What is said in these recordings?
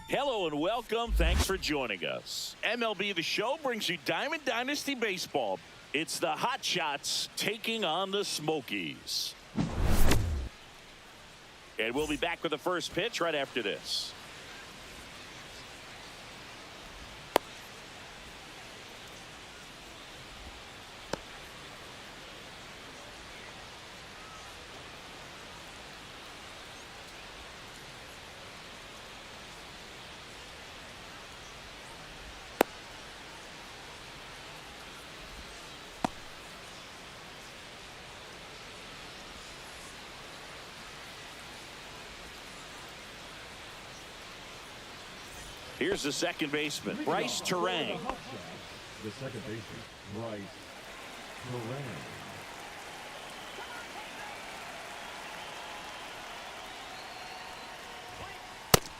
Hello and welcome. Thanks for joining us. MLB The Show brings you Diamond Dynasty Baseball. It's the Hot Shots taking on the Smokies. And we'll be back with the first pitch right after this. Here's the second baseman, Bryce Terang. The second baseman, Bryce Terang.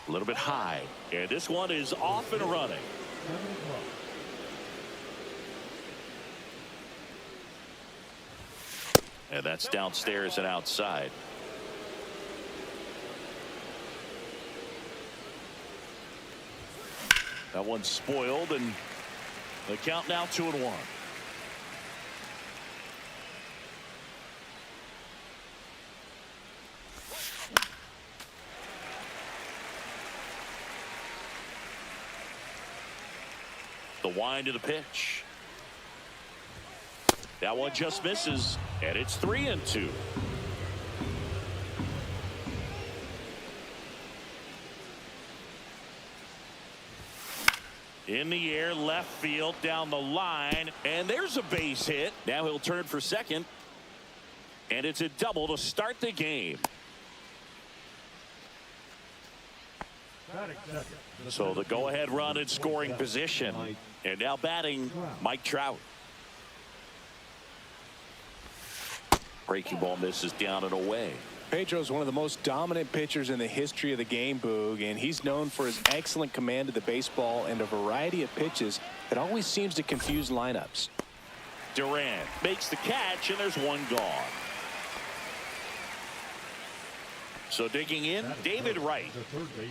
A little bit high, and this one is off and running. And that's downstairs and outside. That one's spoiled, and the count now 2-1. The wind of the pitch. That one just misses, and it's 3-2. In the air, left field, down the line, and there's a base hit. Now he'll turn for second, and it's a double to start the game. So the go-ahead run in scoring position, and now batting Mike Trout. Breaking ball misses down and away. Pedro is one of the most dominant pitchers in the history of the game, Boog, and he's known for his excellent command of the baseball and a variety of pitches that always seems to confuse lineups. Durant makes the catch, and there's one gone. So digging in, David Wright.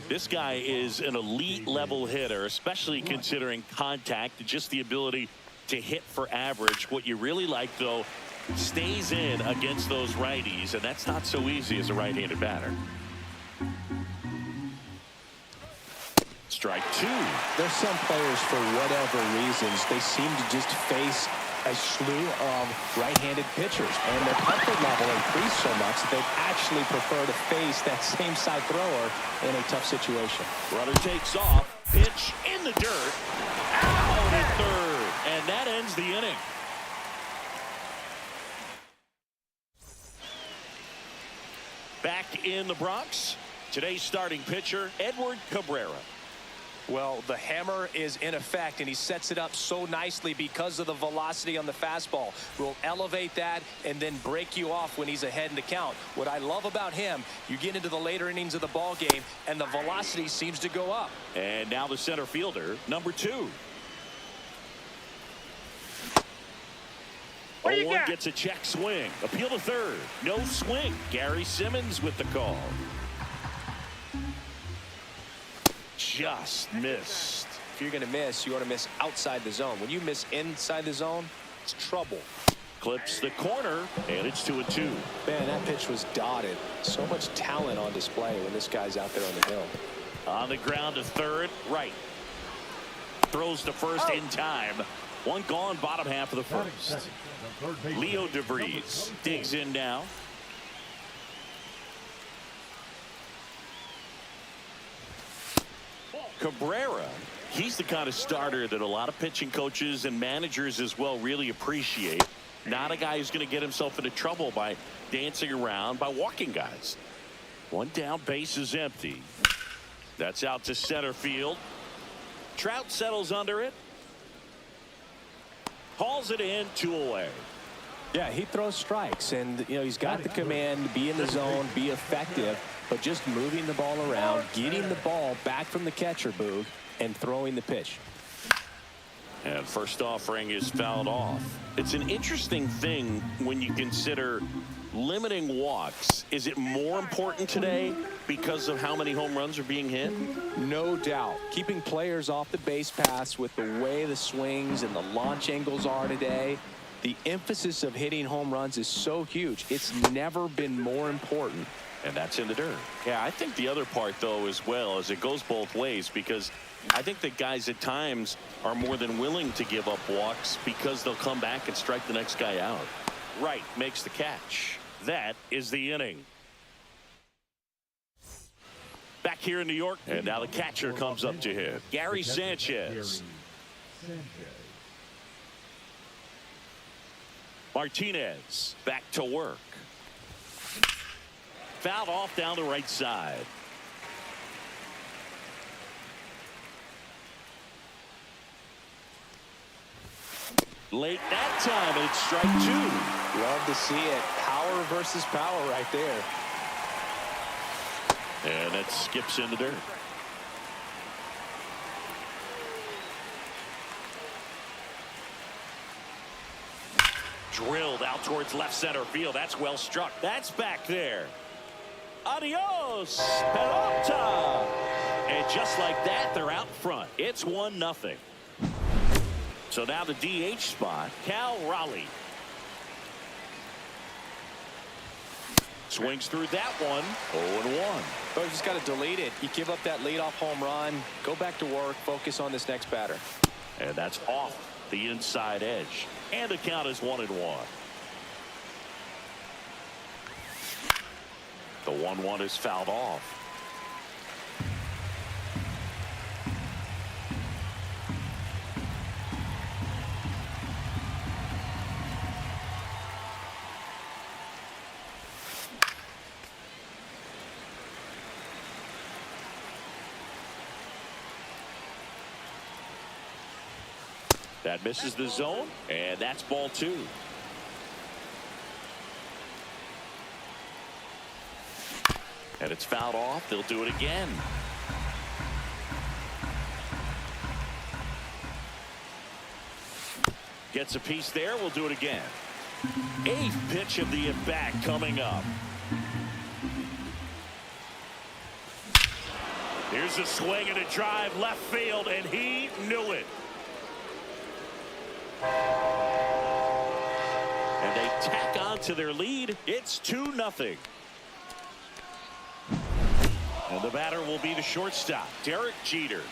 This guy is an elite level hitter, especially considering contact and just the ability to hit for average. What you really like, though, stays in against those righties, and that's not so easy as a right-handed batter. Strike two. There's some players, for whatever reasons, they seem to just face a slew of right-handed pitchers, and their comfort level increased so much that they actually prefer to face that same side thrower in a tough situation. Runner takes off, pitch in the dirt, out at third, and that ends the inning. Back in the Bronx, today's starting pitcher, Edward Cabrera. Well, the hammer is in effect, and he sets it up so nicely because of the velocity on the fastball. Will elevate that and then break you off when he's ahead in the count. What I love about him, you get into the later innings of the ball game, and the velocity seems to go up. And now the center fielder, number 2. One gets a check swing. Appeal to third. No swing. Gary Simmons with the call. Just missed. If you're going to miss, you want to miss outside the zone. When you miss inside the zone, it's trouble. Clips the corner, and it's 2-2. Man, that pitch was dotted. So much talent on display when this guy's out there on the hill. On the ground to third, right. Throws to first in time. One gone, bottom half of the first. Leo DeVries digs in now. Cabrera, he's the kind of starter that a lot of pitching coaches and managers as well really appreciate. Not a guy who's going to get himself into trouble by dancing around, by walking guys. One down, base is empty. That's out to center field. Trout settles under it. Hauls it in, 2 away. Yeah, he throws strikes, and he's got the command to be in the zone, be effective, but just moving the ball around, getting the ball back from the catcher, Boog, and throwing the pitch. And first offering is fouled off. It's an interesting thing when you consider limiting walks, is it more important today because of how many home runs are being hit? No doubt. Keeping players off the base paths with the way the swings and the launch angles are today, the emphasis of hitting home runs is so huge. It's never been more important. And that's in the dirt. Yeah, I think the other part, though, as well, is it goes both ways, because I think that guys at times are more than willing to give up walks because they'll come back and strike the next guy out. Right makes the catch. That is the inning. Back here in New York, and now the catcher comes up to hit. Gary Sanchez. Martinez back to work. Fouled off down the right side. Late that time, and it's strike two. Love to see it. Power versus power right there. And it skips in the dirt. Drilled out towards left center field. That's well struck. That's back there. Adios, pelota. And just like that, they're out front. It's 1-0. So now the DH spot, Cal Raleigh. Swings through that one, 0-1. But you just got to delete it. You give up that leadoff home run, go back to work, focus on this next batter. And that's off the inside edge. And the count is 1-1. The 1-1 is fouled off. That misses the zone, and that's ball two. And it's fouled off. They'll do it again. Gets a piece there. We'll do it again. Eighth pitch of the at-bat coming up. Here's a swing and a drive left field, and he knew it. And they tack on to their lead. It's 2-0. And the batter will be the shortstop, Derek Jeter.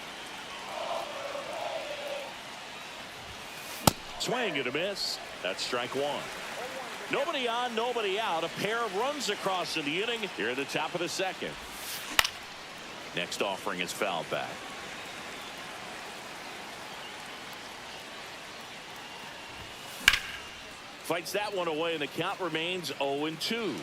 Swing and a miss. That's strike one. Nobody on, nobody out. A pair of runs across in the inning here at the top of the second. Next offering is fouled back. Fights that one away, and the count remains 0-2.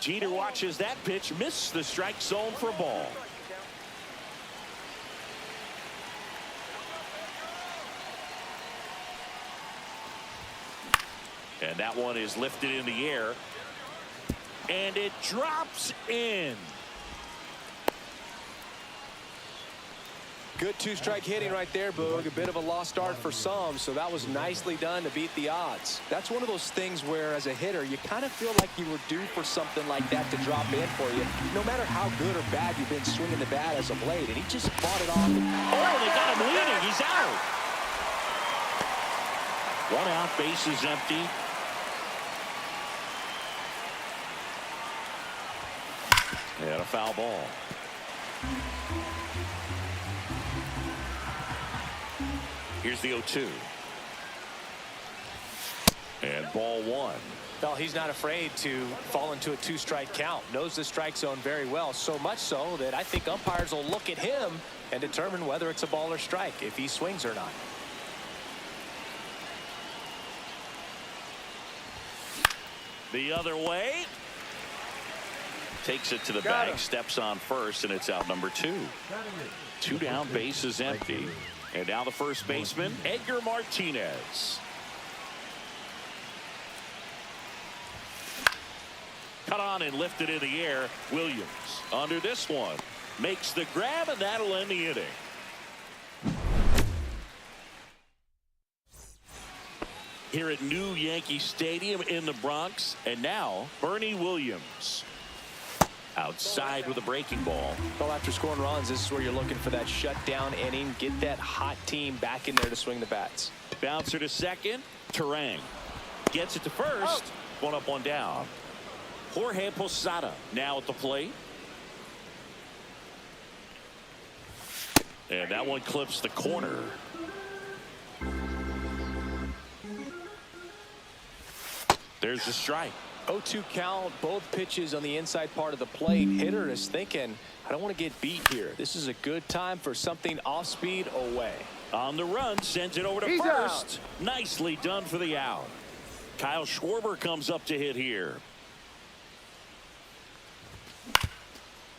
Jeter watches that pitch, miss the strike zone for a ball. And that one is lifted in the air, and it drops in. Good two-strike hitting right there, Boog. A bit of a lost start for some, so that was nicely done to beat the odds. That's one of those things where, as a hitter, you kind of feel like you were due for something like that to drop in for you, no matter how good or bad you've been swinging the bat as of late, and he just fought it off. Oh, they got him leading. He's out. One out, base is empty. And a foul ball. Here's the 0-2. And ball one. Well, he's not afraid to fall into a two-strike count. Knows the strike zone very well, so much so that I think umpires will look at him and determine whether it's a ball or strike, if he swings or not. The other way. Takes it to the bag, steps on first, and it's out number two. Two down, base is empty. And now the first baseman, Edgar Martinez. Cut on and lifted in the air. Williams under this one. Makes the grab, and that'll end the inning. here at New Yankee Stadium in the Bronx. And now Bernie Williams outside with a breaking ball. Well, after scoring runs, this is where you're looking for that shutdown inning. Get that hot team back in there to swing the bats. Bouncer to second. Terang gets it to first. One up, one down. Jorge Posada now at the plate. And that one clips the corner. There's the strike. 0-2 count, both pitches on the inside part of the plate. Hitter is thinking, I don't want to get beat here. This is a good time for something off speed away. On the run, sends it over to first. Nicely done for the out. Kyle Schwarber comes up to hit here.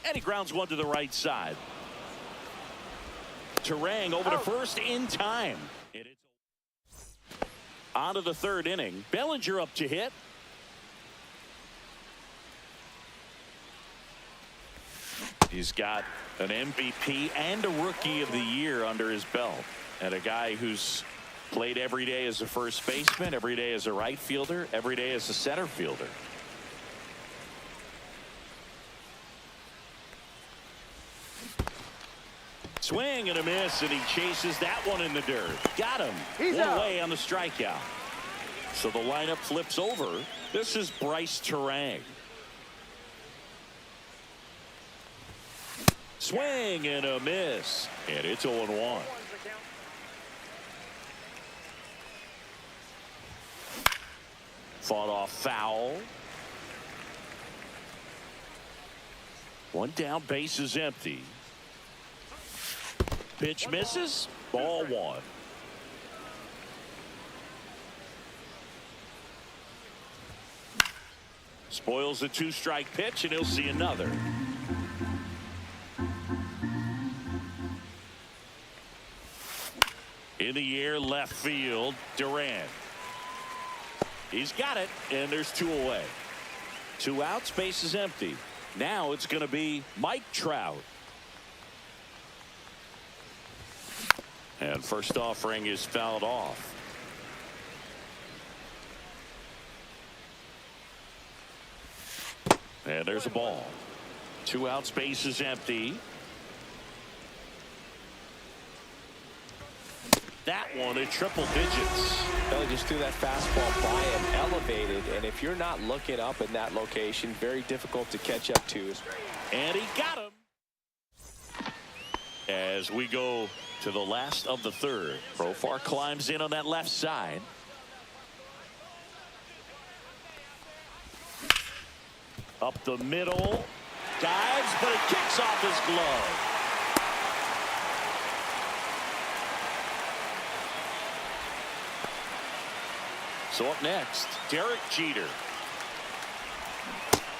And he grounds one to the right side. Terang over to first in time. On to the third inning. Bellinger up to hit. He's got an MVP and a Rookie of the Year under his belt. And a guy who's played every day as a first baseman, every day as a right fielder, every day as a center fielder. Swing and a miss, and he chases that one in the dirt. Got him. One away on the strikeout. So the lineup flips over. This is Bryce Terang. Swing and a miss, and it's 0-1. Fought off foul. One down, base is empty. Pitch misses, ball one. Spoils a two-strike pitch, and he'll see another. In the air, left field, Durant. He's got it, and there's two away. Two outs, base is empty. Now it's going to be Mike Trout. And first offering is fouled off. And there's a ball. Two outs, base is empty. That one at triple digits. Well, he just threw that fastball by him, elevated, and if you're not looking up in that location, very difficult to catch up to. And he got him. As we go to the last of the third, Profar climbs in on that left side. Up the middle, dives, but it kicks off his glove. So up next, Derek Jeter.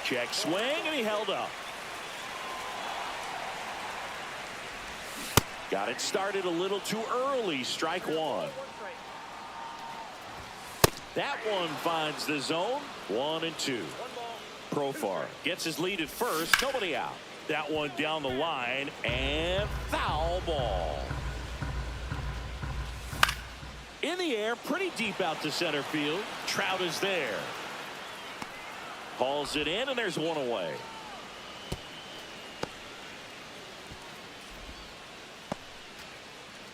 Check swing, and he held up. Got it started a little too early. Strike one. That one finds the zone. 1-2. Profar gets his lead at first. Nobody out. That one down the line, and foul ball. In the air, pretty deep out to center field. Trout is there. Hauls it in, and there's one away.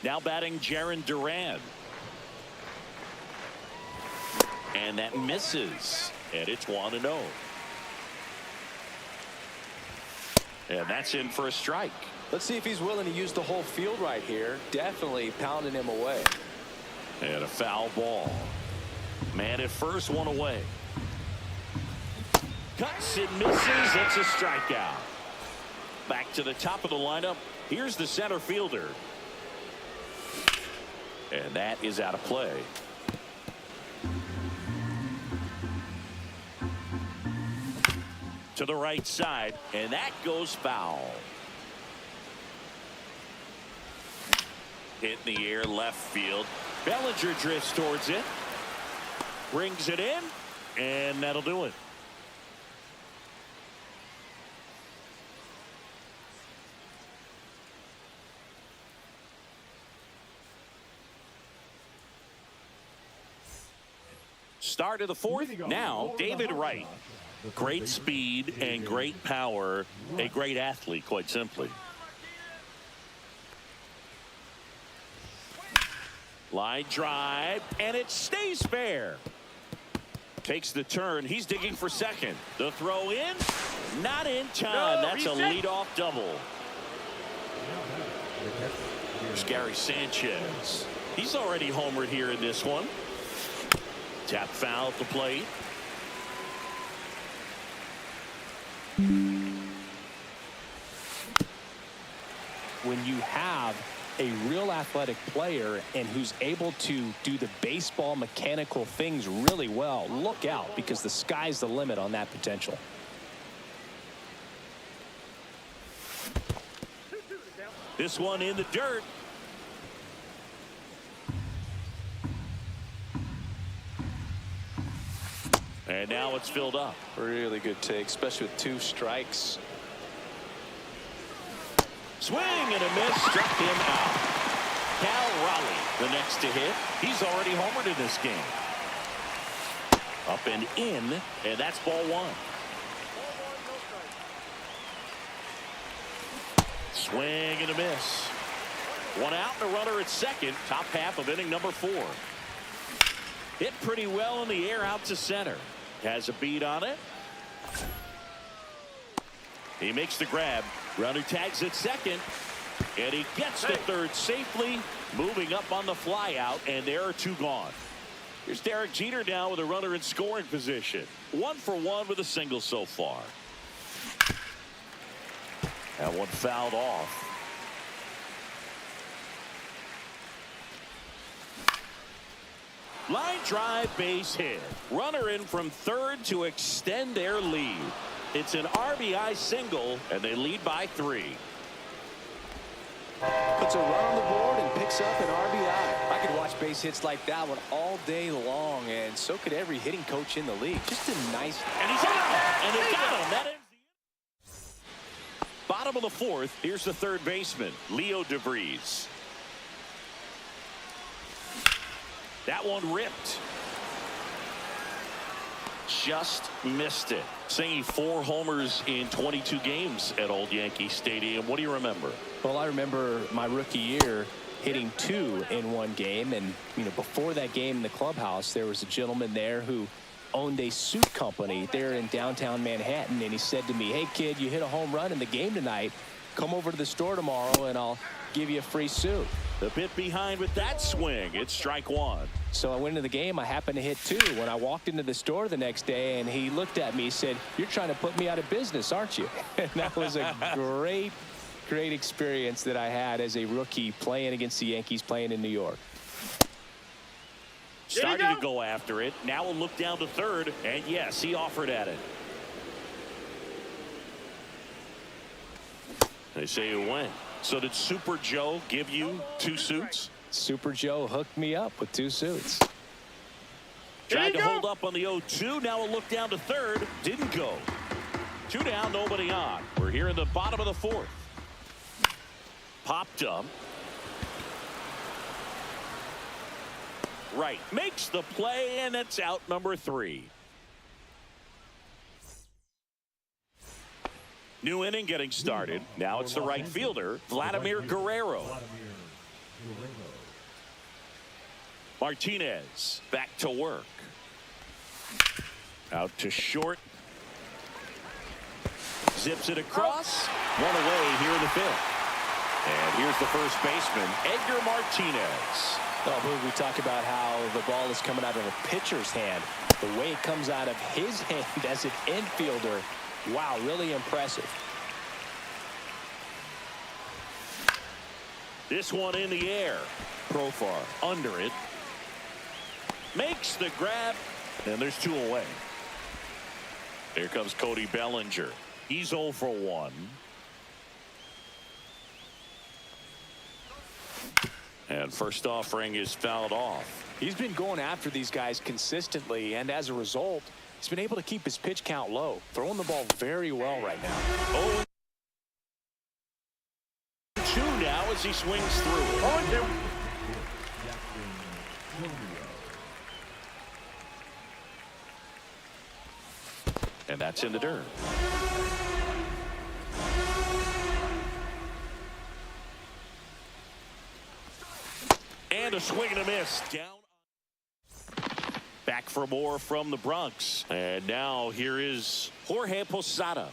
Now batting Jarren Duran. And that misses. And it's 1-0. And that's in for a strike. Let's see if he's willing to use the whole field right here. Definitely pounding him away. And a foul ball. Man at first, one away. Cuts and misses. It's a strikeout. Back to the top of the lineup. Here's the center fielder. And that is out of play. To the right side, and that goes foul. Hit in the air, left field. Bellinger drifts towards it. Brings it in, and that'll do it. Start of the fourth. Now, David Wright. Great speed and great power. A great athlete, quite simply. Line drive, and it stays fair. Takes the turn. He's digging for second. The throw in, not in time. That's a leadoff double. There's Gary Sanchez. He's already homered here in this one. Tap foul at the plate. When you have a real athletic player and who's able to do the baseball mechanical things really well, look out, because the sky's the limit on that potential. This one in the dirt. And now it's filled up. Really good take, especially with 2 strikes. Swing and a miss, struck him out. Cal Raleigh, the next to hit. He's already homered in this game. Up and in, and that's ball 1. Swing and a miss. 1 out and a runner at second. Top half of inning number 4. Hit pretty well in the air out to center. Has a beat on it. He makes the grab. Runner tags at second. And he gets to third safely. Moving up on the fly out. And there are 2 gone. Here's Derek Jeter now with a runner in scoring position. 1 for 1 with a single so far. That one fouled off. Line drive, base hit. Runner in from third to extend their lead. It's an RBI single, and they lead by 3. Puts a run on the board and picks up an RBI. I could watch base hits like that one all day long, and so could every hitting coach in the league. Just a nice. And he's out, and they got him. That ends the bottom of the 4th. Here's the third baseman, Leo DeVries. That one ripped. Just missed it. Saying 4 homers in 22 games at Old Yankee Stadium. What do you remember? Well, I remember my rookie year hitting 2 in 1 game. And, before that game in the clubhouse, there was a gentleman there who owned a suit company there in downtown Manhattan. And he said to me, "Hey, kid, you hit a home run in the game tonight. Come over to the store tomorrow and I'll give you a free suit." A bit behind with that swing. It's strike 1. So I went into the game. I happened to hit 2. When I walked into the store the next day, and he looked at me, he said, "You're trying to put me out of business, aren't you?" And that was a great experience that I had as a rookie playing against the Yankees, playing in New York. Starting to go after it. Now we'll look down to third. And yes, he offered at it. They say it went. So did Super Joe give you 2 suits? Super Joe hooked me up with 2 suits. Tried to hold up on the 0-2. Now we'll look down to third. Didn't go. 2 down, nobody on. We're here in the bottom of the 4th. Popped up. Right. Makes the play, and it's out number 3. New inning getting started. Now it's the right fielder, Vladimir Guerrero. Martinez back to work. Out to short. Zips it across. 1 away here in the 5th. And here's the first baseman, Edgar Martinez. Oh, we talk about how the ball is coming out of a pitcher's hand. The way it comes out of his hand as an infielder. Wow, really impressive. This one in the air. Profar under it. Makes the grab. And there's 2 away. Here comes Cody Bellinger. He's 0 for 1. And first offering is fouled off. He's been going after these guys consistently, and as a result, he's been able to keep his pitch count low, throwing the ball very well right now. 0-2 now as he swings through. And that's in the dirt. And a swing and a miss. Down. Back for more from the Bronx. And now here is Jorge Posada.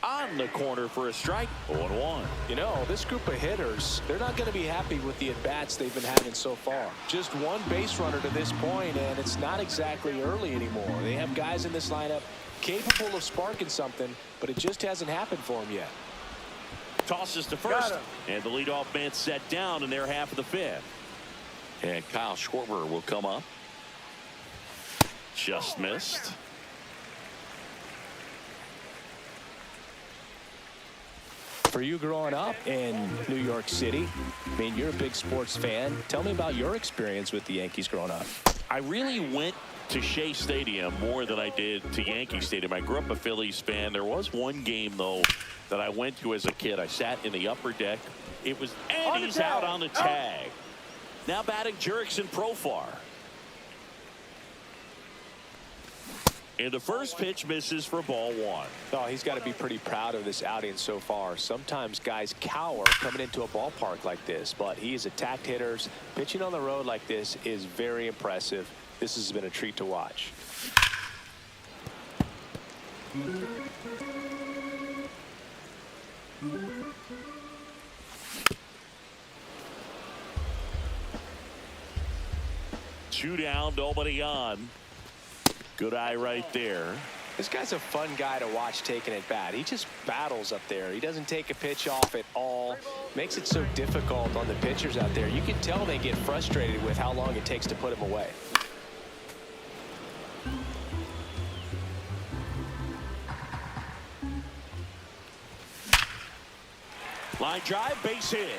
On the corner for a strike. 0-1. You know, this group of hitters, they're not going to be happy with the at-bats they've been having so far. Just one base runner to this point, and it's not exactly early anymore. They have guys in this lineup capable of sparking something, but it just hasn't happened for them yet. Tosses to first, and the leadoff man set down in their half of the fifth. And Kyle Schwarber will come up. Just missed. For you growing up in New York City, I mean, you're a big sports fan. Tell me about your experience with the Yankees growing up. I really went to Shea Stadium more than I did to Yankee Stadium. I grew up a Phillies fan. There was one game, though, that I went to as a kid. I sat in the upper deck. It was Eddie's out on the tag. Now batting Jurickson Profar. And the first pitch misses for ball one. Oh, he's got to be pretty proud of this outing so far. Sometimes guys cower coming into a ballpark like this, but he's attacked hitters. Pitching on the road like this is very impressive. This has been a treat to watch. Two down, nobody on. Good eye right there. This guy's a fun guy to watch taking at bat. He just battles up there. He doesn't take a pitch off at all. Makes it so difficult on the pitchers out there. You can tell they get frustrated with how long it takes to put him away. Line drive, base hit.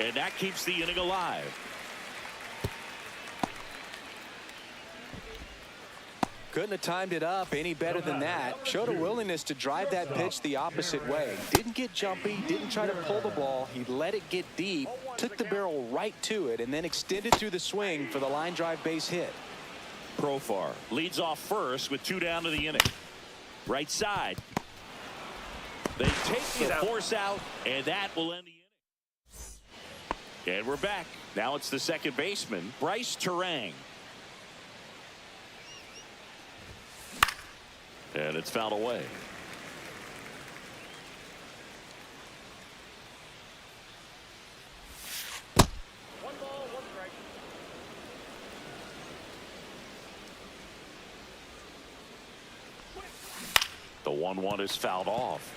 And that keeps the inning alive. Couldn't have timed it up any better than that. Showed a willingness to drive that pitch the opposite way. Didn't get jumpy, didn't try to pull the ball. He let it get deep, took the barrel right to it, and then extended through the swing for the line drive base hit. Profar leads off first with two down to the inning. Right side. They take the force out, and that will end the inning. And we're back. Now it's the second baseman, Bryce Terang. And it's fouled away. One ball, one strike. The 1-1 is fouled off.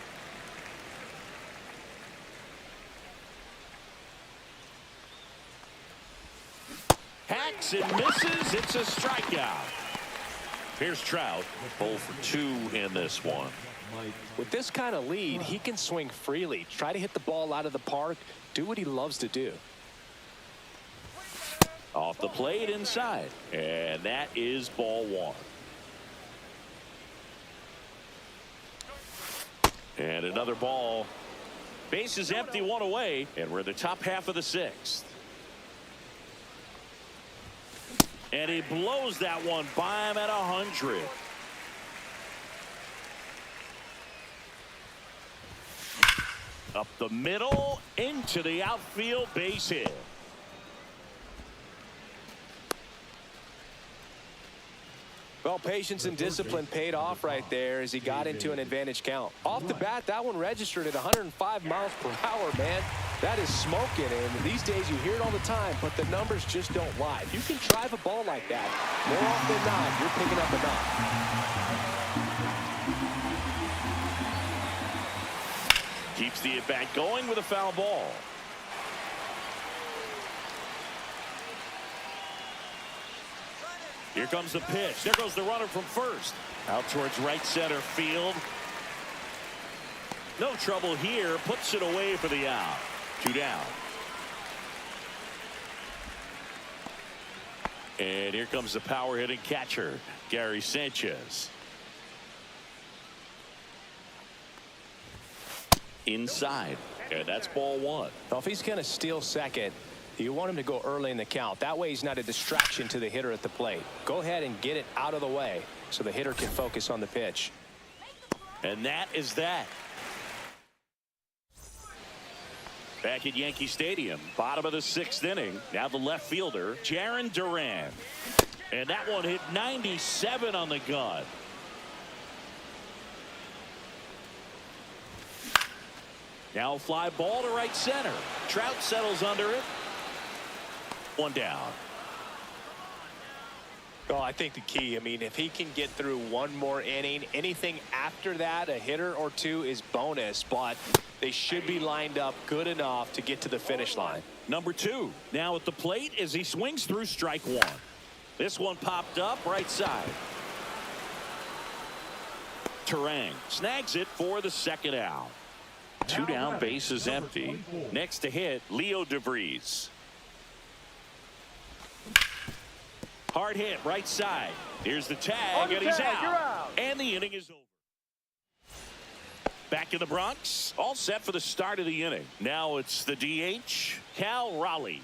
Hacks and misses. It's a strikeout. Here's Trout, 0 for 2 in this one. With this kind of lead, he can swing freely, try to hit the ball out of the park, do what he loves to do. Off the plate inside, and that is ball one. And another ball. Base is empty, one away, and we're in the top half of the sixth. And he blows that one by him at 100. Up the middle, into the outfield, base hit. Well, patience and discipline paid off right there as he got into an advantage count. Off the bat, that one registered at 105 miles per hour, man. That is smoking, and these days you hear it all the time, but the numbers just don't lie. If you can drive a ball like that, more often than not, you're picking up enough. Keeps the at-bat going with a foul ball. Here comes the pitch. There goes the runner from first. Out towards right center field. No trouble here. Puts it away for the out. Two down. And here comes the power hitting catcher, Gary Sanchez. Inside. And that's ball one. Well, if he's going to steal second, You want him to go early in the count. That way he's not a distraction to the hitter at the plate. Go ahead and get it out of the way so the hitter can focus on the pitch. And that is that. Back at Yankee Stadium, bottom of the 6th inning. Now the left fielder, Jarren Duran. And that one hit 97 on the gun. Now a fly ball to right center. Trout settles under it. One down. Well, I think the key, I mean, if he can get through one more inning, anything after that, a hitter or two is bonus, but they should be lined up good enough to get to the finish line. Number 2 now at the plate as he swings through strike 1. This one popped up right side. Turang snags it for the 2nd out. 2 down, bases empty. Next to hit, Leo DeVries. Hard hit right side. Here's the tag, and he's out. And the inning is over. Back in the Bronx, all set for the start of the inning. Now it's the DH, Cal Raleigh.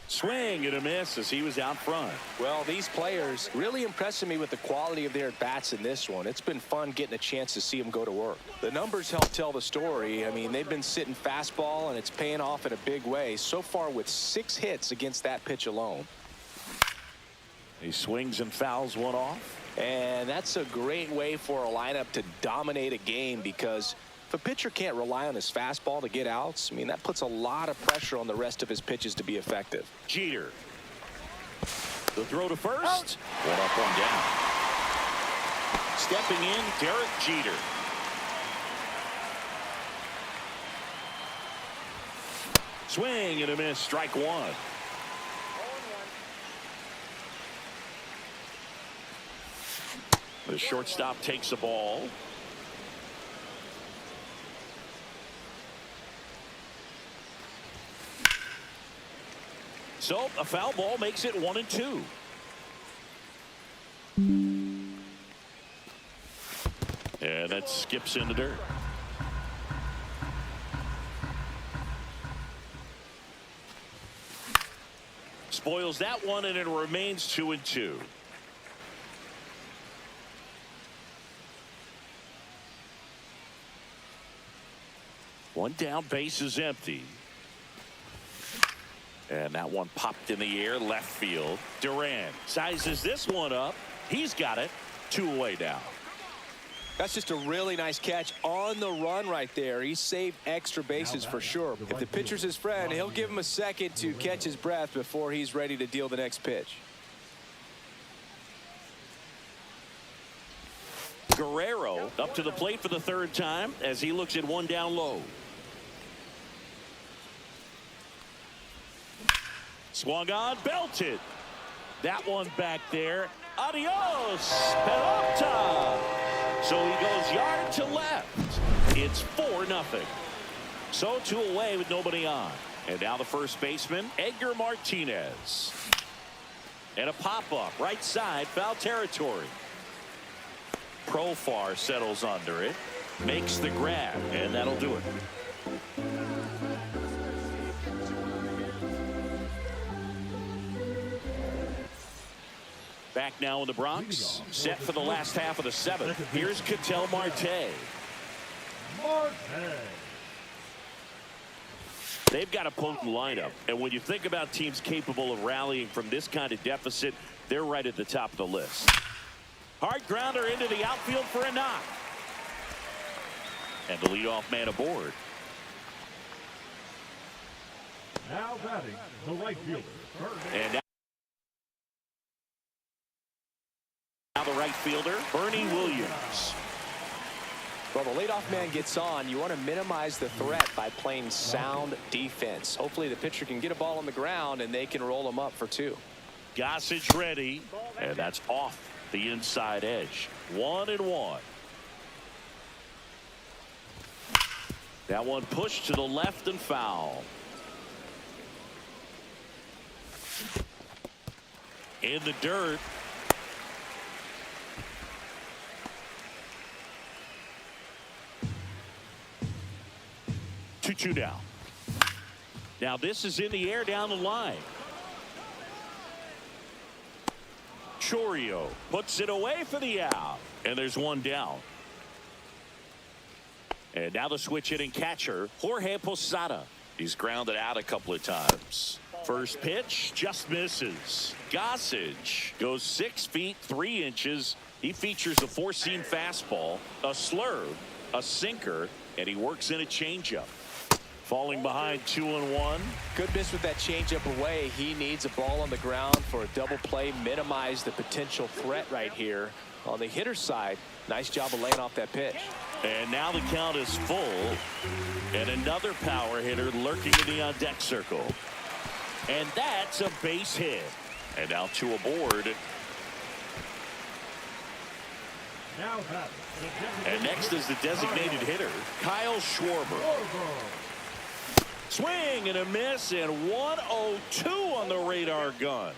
Swing and a miss as he was out front. Well, these players really impressing me with the quality of their at-bats in this one. It's been fun getting a chance to see them go to work. The numbers help tell the story. I mean, they've been sitting fastball, and it's paying off in a big way. So far with 6 hits against that pitch alone. He swings and fouls one off. And that's a great way for a lineup to dominate a game, because if a pitcher can't rely on his fastball to get outs, I mean, that puts a lot of pressure on the rest of his pitches to be effective. Jeter. The throw to first. One up, one down. Stepping in, Derek Jeter. Swing and a miss, strike 1. The shortstop takes the ball. So a foul ball makes it 1-2. And that skips in the dirt. Spoils that one, and it remains 2-2. One down, base is empty. And that one popped in the air, left field. Duran sizes this one up. He's got it. 2 away now. That's just a really nice catch on the run right there. He saved extra bases for sure. If the pitcher's his friend, he'll give him a second to catch his breath before he's ready to deal the next pitch. Guerrero up to the plate for the 3rd time as he looks at one down low. Swung on, belted. That one back there. Adios, pelota. So he goes yard to left. It's 4-0. So 2 away with nobody on. And now the first baseman, Edgar Martinez. And a pop-up, right side, foul territory. Profar settles under it, makes the grab, and that'll do it. Back now in the Bronx, set for the last half of the 7th. Here's Ketel Marte. They've got a potent lineup, and when you think about teams capable of rallying from this kind of deficit, they're right at the top of the list. Hard grounder into the outfield for a knock. And the leadoff man aboard. Now batting, the right fielder. And now the right fielder, Bernie Williams. Well, the leadoff man gets on. You want to minimize the threat by playing sound defense. Hopefully the pitcher can get a ball on the ground and they can roll him up for 2. Gossage ready, and that's off the inside edge. 1-1. That one pushed to the left and foul. In the dirt. Two down. Now this is in the air down the line. Chourio puts it away for the out. And there's one down. And now the switch hitting catcher, Jorge Posada. He's grounded out a couple of times. First pitch just misses. Gossage goes 6 feet 3 inches. He features a four-seam fastball, a slurve, a sinker, and he works in a changeup. Falling behind 2-1. Good miss with that changeup away. He needs a ball on the ground for a double play. Minimize the potential threat right here. On the hitter's side, nice job of laying off that pitch. And now the count is full. And another power hitter lurking in the on-deck circle. And that's a base hit. And now two aboard. Now batting, And next is the designated hitter, Kyle Schwarber. Swing and a miss, and 102 on the radar gun.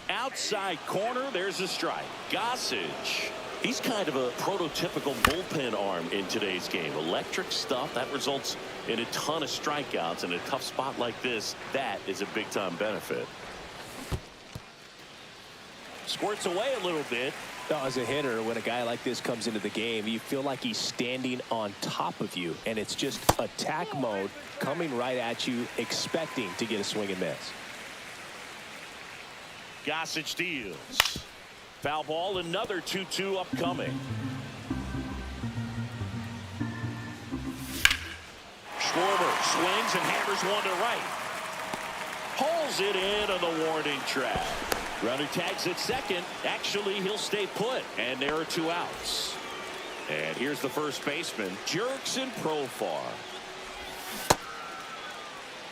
Outside corner, there's a strike. Gossage. He's kind of a prototypical bullpen arm in today's game. Electric stuff that results in a ton of strikeouts. In a tough spot like this, that is a big-time benefit. Squirts away a little bit. As a hitter, when a guy like this comes into the game, you feel like he's standing on top of you, and it's just attack mode coming right at you, expecting to get a swing and miss. Gossage deals. Foul ball, another 2-2 upcoming. Schwarber swings and hammers one to right. Pulls it in on the warning track. Runner tags at second. Actually, he'll stay put. And there are 2 outs. And here's the first baseman, Jurickson Profar.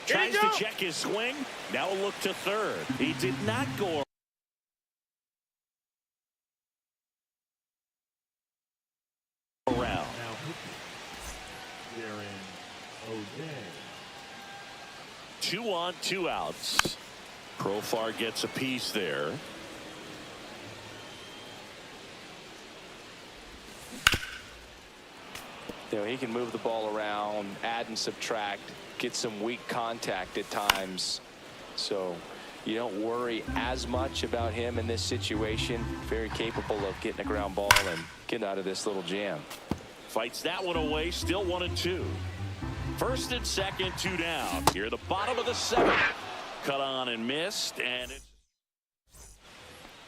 Tries to check his swing. Now a look to third. He did not go around. now pitching. Darren O'Day. 2 on, 2 outs. Profar gets a piece there. You know, he can move the ball around, add and subtract, get some weak contact at times. So you don't worry as much about him in this situation. Very capable of getting a ground ball and getting out of this little jam. Fights that one away. Still 1-2. First and second, 2 down. Here at the bottom of the 7th. Cut on and missed. And it's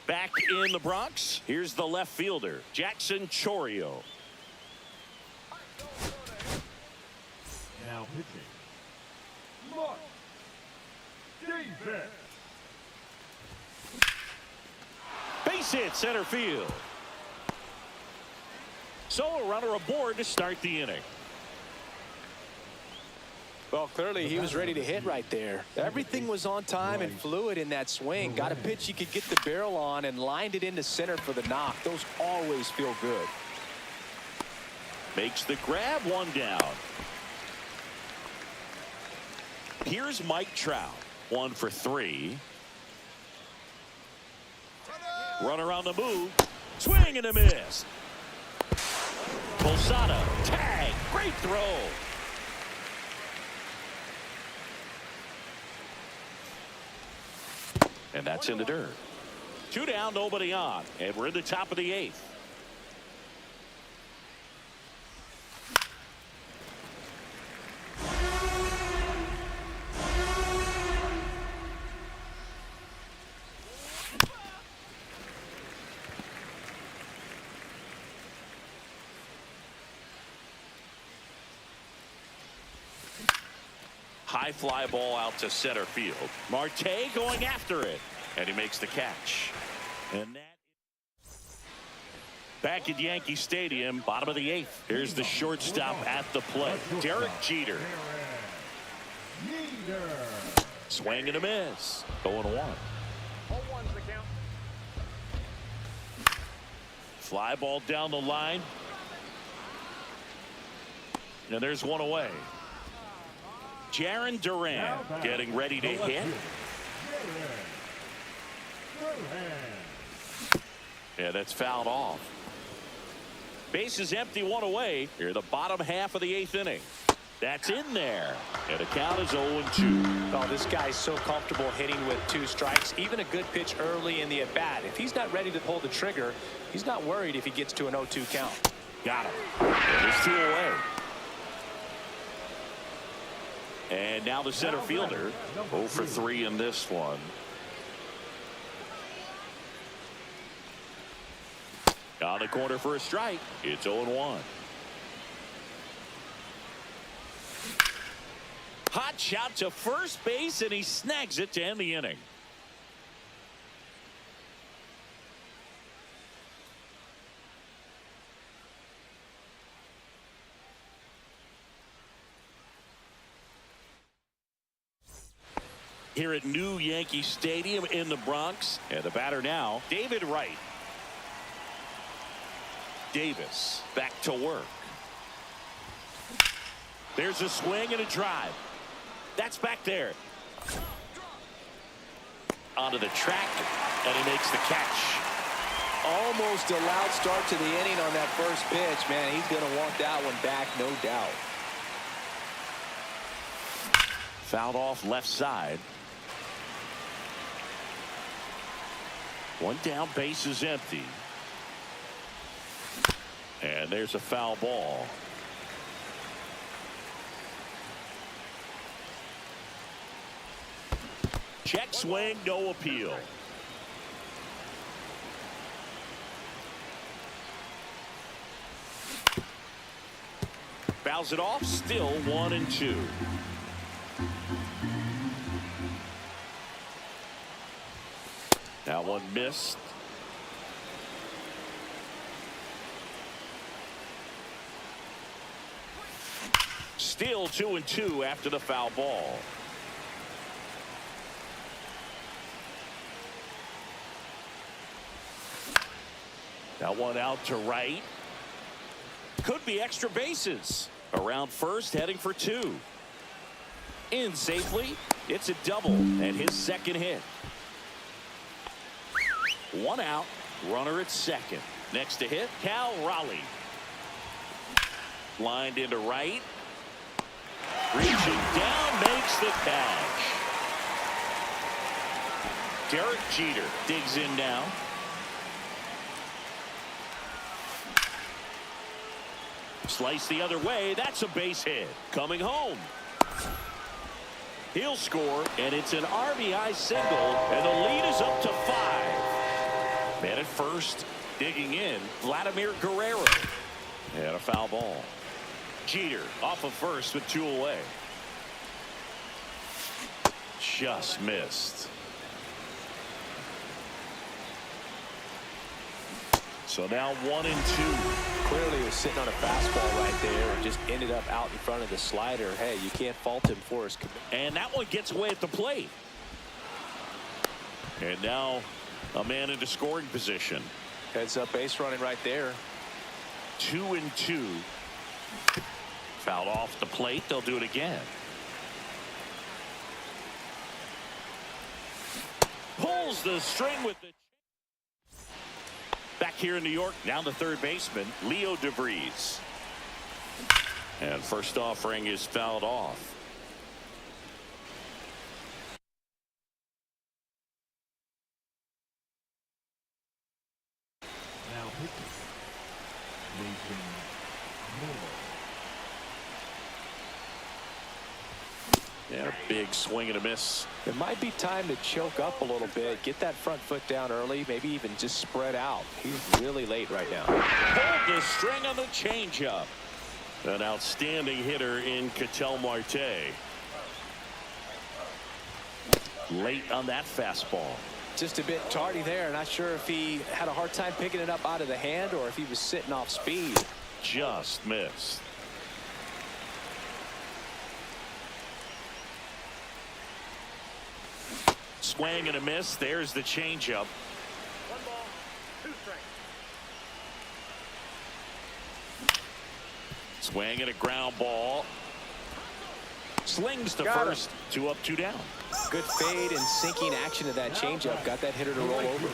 back in the Bronx. Here's the left fielder, Jackson Chourio. Now pitching. Mark Davis. Base hit center field. So a runner aboard to start the inning. Well, clearly he was ready to hit right there. Everything was on time and fluid in that swing. Got a pitch he could get the barrel on and lined it into center for the knock. Those always feel good. Makes the grab, 1 down. Here's Mike Trout, 1 for 3. Runner on the move. Swing and a miss. Posada, tag, great throw. And that's in the dirt. 2 down, nobody on. And we're in the top of the 8th. High fly ball out to center field. Marte going after it. And he makes the catch. And that back at Yankee Stadium, bottom of the 8th. Here's the shortstop at the plate, Derek Jeter. Swing and a miss. 0-1. 0-1's the count. Fly ball down the line. And there's one away. Jarren Duran getting ready to hit. Yeah, that's fouled off. Base is empty, 1 away. Here, the bottom half of the 8th inning. That's in there. And the count is 0-2. Oh, this guy's so comfortable hitting with 2 strikes. Even a good pitch early in the at-bat. If he's not ready to pull the trigger, he's not worried if he gets to an 0-2 count. Got him. And there's 2 away. And now the center fielder, 0 for 3 in this one. On the corner for a strike. It's 0-1. Hot shot to first base, and he snags it to end the inning. Here at New Yankee Stadium in the Bronx, and the batter now, David Wright. Davis back to work. There's a swing and a drive. That's back there. Onto the track, and he makes the catch. Almost a loud start to the inning on that first pitch. Man, he's going to want that one back, no doubt. Fouled off left side. One down, base is empty. And there's a foul ball. Check swing, no appeal. Fouls it off, still 1-2. That one missed. Still 2-2 after the foul ball. That one out to right. Could be extra bases. Around first, heading for 2. In safely. It's a double and his second hit. 1 out. Runner at second. Next to hit, Cal Raleigh. Lined into right. Reaching down, makes the catch. Derek Jeter digs in now. Slice the other way. That's a base hit. Coming home. He'll score, and it's an RBI single, and the lead is up to 5. Man at first, digging in, Vladimir Guerrero. And a foul ball. Jeter off of first with 2 away. Just missed. So now 1-2. Clearly was sitting on a fastball right there and just ended up out in front of the slider. Hey, you can't fault him for his commitment. And that one gets away at the plate. And now a man into scoring position. Heads up base running right there. 2-2. Fouled off the plate. They'll do it again. Pulls the string with the. Back here in New York, now the third baseman, Leo DeVries. And first offering is fouled off. Now pitching. Nathan Moore. Yeah, big swing and a miss. It might be time to choke up a little bit, get that front foot down early, maybe even just spread out. He's really late right now. Pulled the string on the changeup. An outstanding hitter in Ketel Marte. Late on that fastball. Just a bit tardy there. Not sure if he had a hard time picking it up out of the hand or if he was sitting off speed. Just missed. Swing and a miss. There's the changeup. 1 ball, 2 strikes. Swing and a ground ball. Slings to Got first. 2 up, 2 down. Good fade and sinking action of that changeup. Got that hitter to roll over.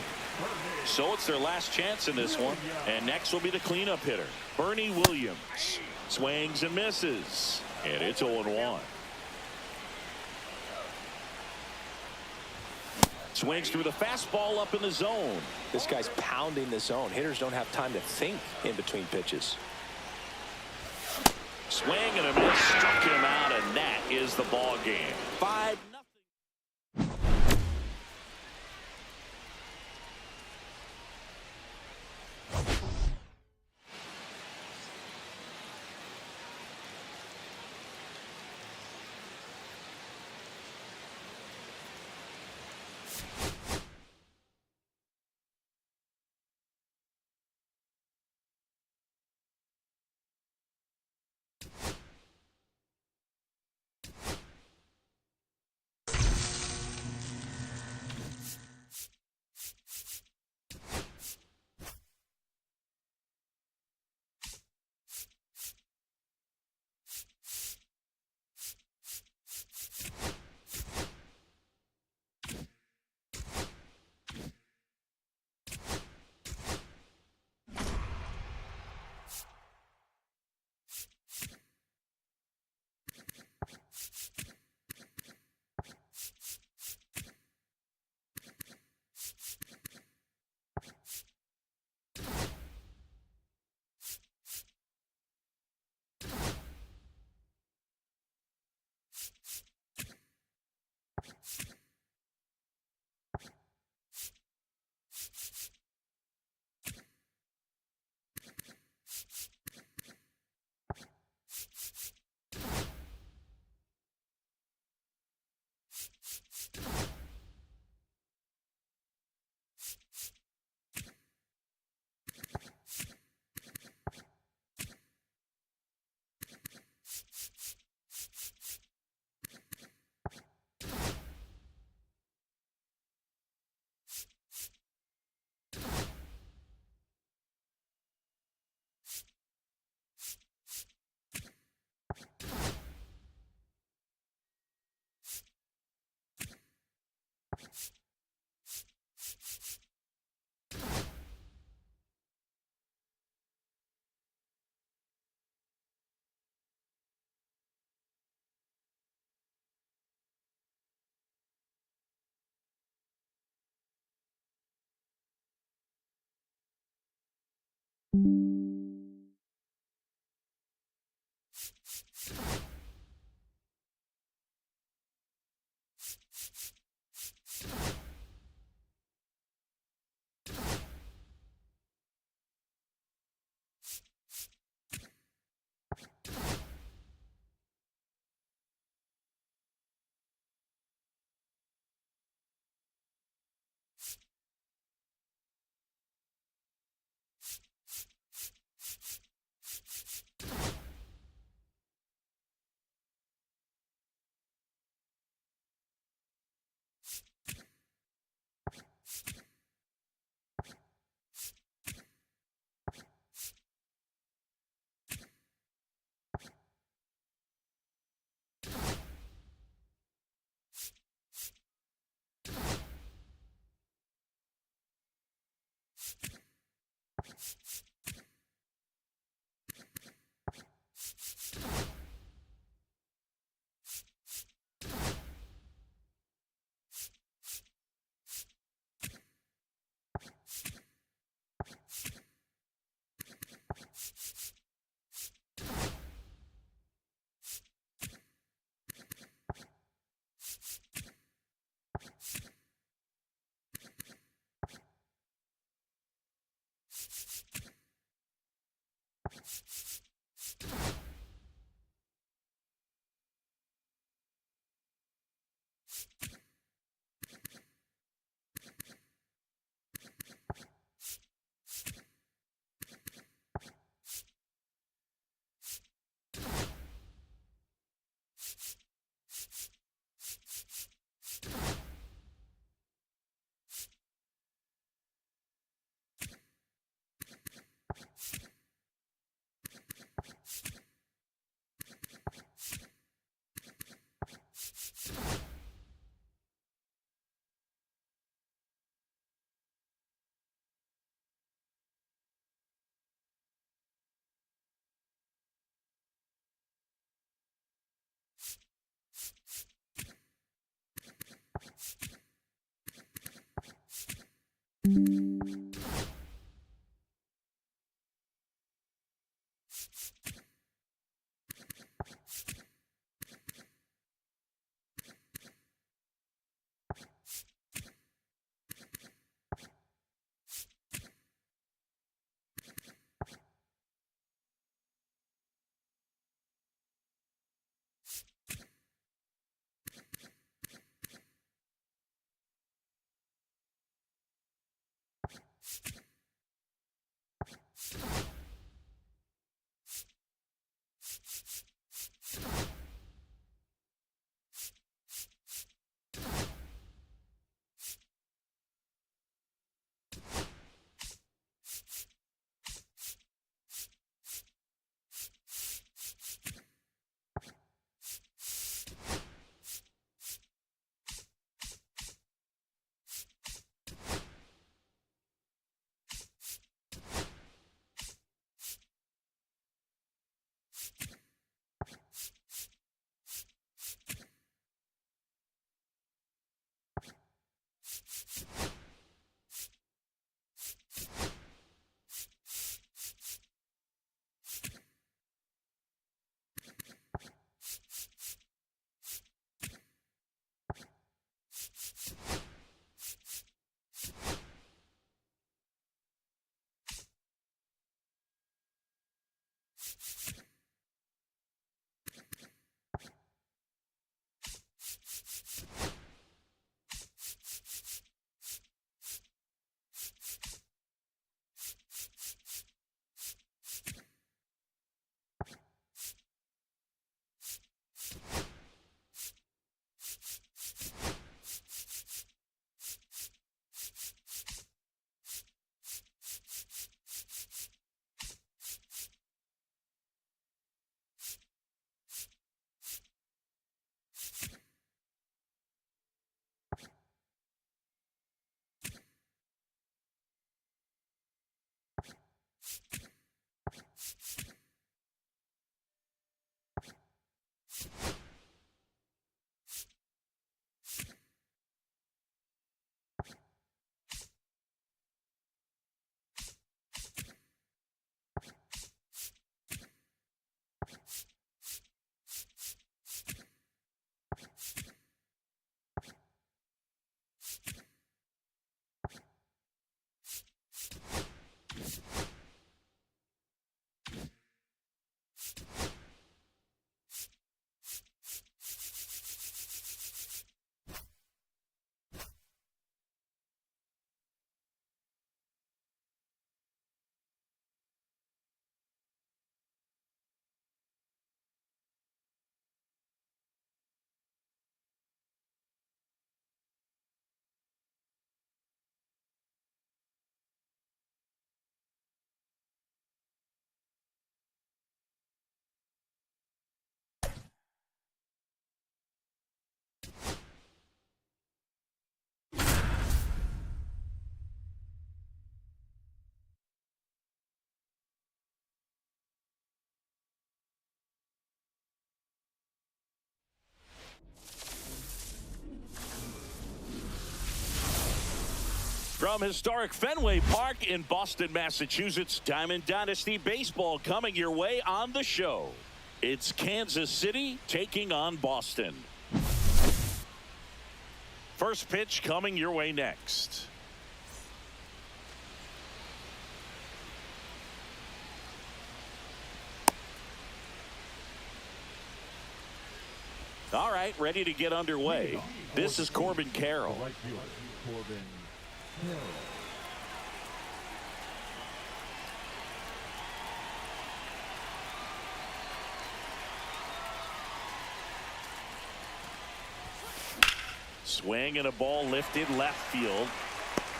So it's their last chance in this one. And next will be the cleanup hitter, Bernie Williams. Swings and misses. And it's 0-1. Swings through the fastball up in the zone. This guy's pounding the zone. Hitters don't have time to think in between pitches. Swing and a miss, struck him out, and that is the ball game. 5-0. From historic Fenway Park in Boston, Massachusetts, Diamond Dynasty Baseball coming your way on the show. It's Kansas City taking on Boston. First pitch coming your way next. All right, ready to get underway. This is Corbin Carroll. Corbin Carroll. Swing and a ball lifted left field.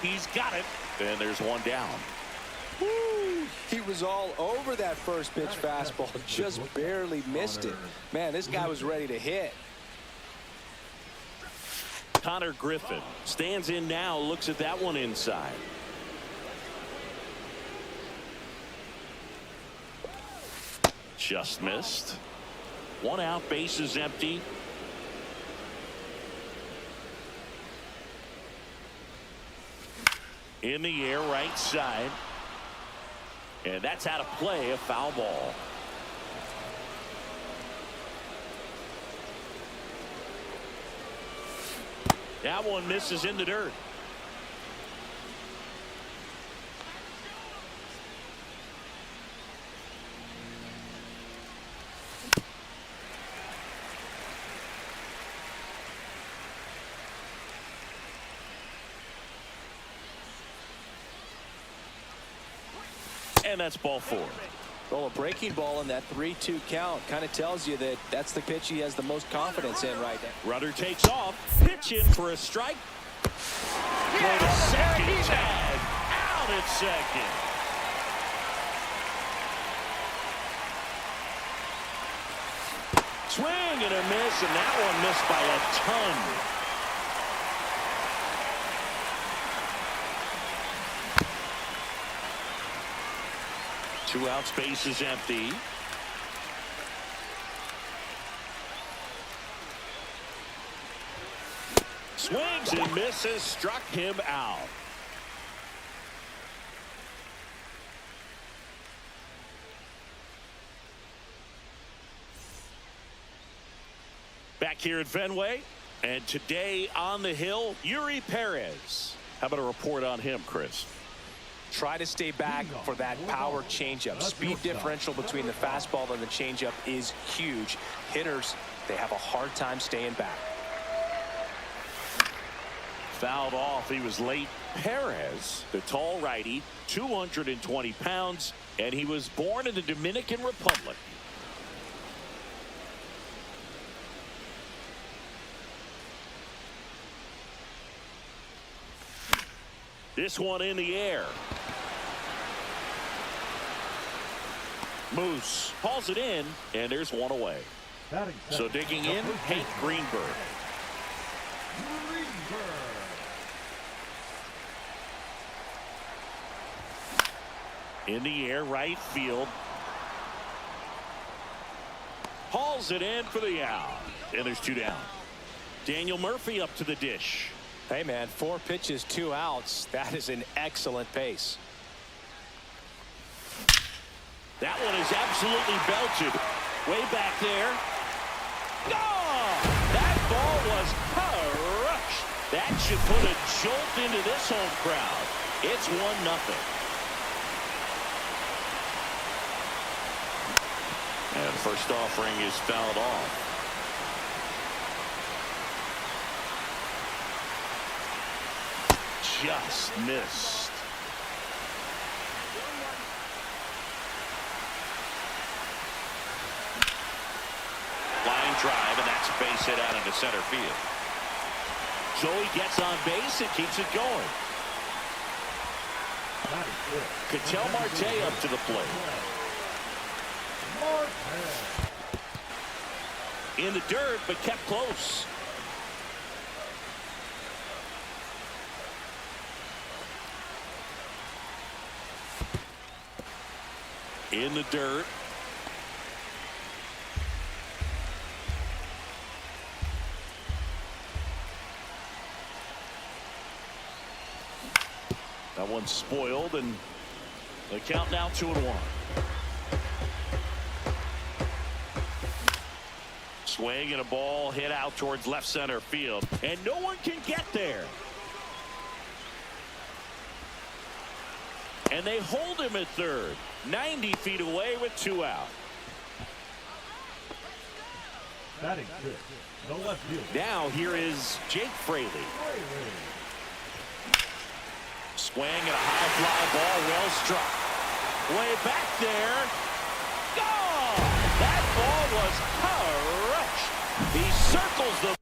He's got it. And there's one down. Woo! He was all over that first pitch fastball, just barely missed it. Man, this guy was ready to hit. Connor Griffin stands in now, looks at that one inside. Just missed. One out, base is empty. In the air, right side. And that's out of play, a foul ball. That one misses in the dirt. And that's ball 4. Well, a breaking ball in that 3-2 count kind of tells you that that's the pitch he has the most confidence in right now. Runner takes off, pitch in for a strike. Throw to second, tag, out at second. Swing and a miss, and that one missed by a ton. 2 outs, base is empty. Swings and misses, struck him out. Back here at Fenway, and today on the hill, Yuri Perez. How about a report on him, Chris? Try to stay back for that power changeup. Speed differential between the fastball and the changeup is huge. Hitters, they have a hard time staying back. Fouled off. He was late. Perez, the tall righty, 220 pounds, and he was born in the Dominican Republic. This one in the air. Moose hauls it in, and there's one away. So digging in, Hank Greenberg. In the air, right field. Hauls it in for the out. And there's 2 down. Daniel Murphy up to the dish. Hey, man, 4 pitches, 2 outs. That is an excellent pace. That one is absolutely belted. Way back there. Oh! That ball was crushed. That should put a jolt into this home crowd. It's 1-0. And first offering is fouled off. Just missed. Line drive, and that's a base hit out into center field. Joey gets on base and keeps it going. Ketel Marte up to the plate. In the dirt, but kept close. In the dirt. That one's spoiled, and the count now 2-1. Swing and a ball hit out towards left center field, and no one can get there. And they hold him at third, 90 feet away with 2 out. Now here is Jake Fraley. Swing and a high fly ball, well struck. Way back there. Gone! That ball was crushed. He circles the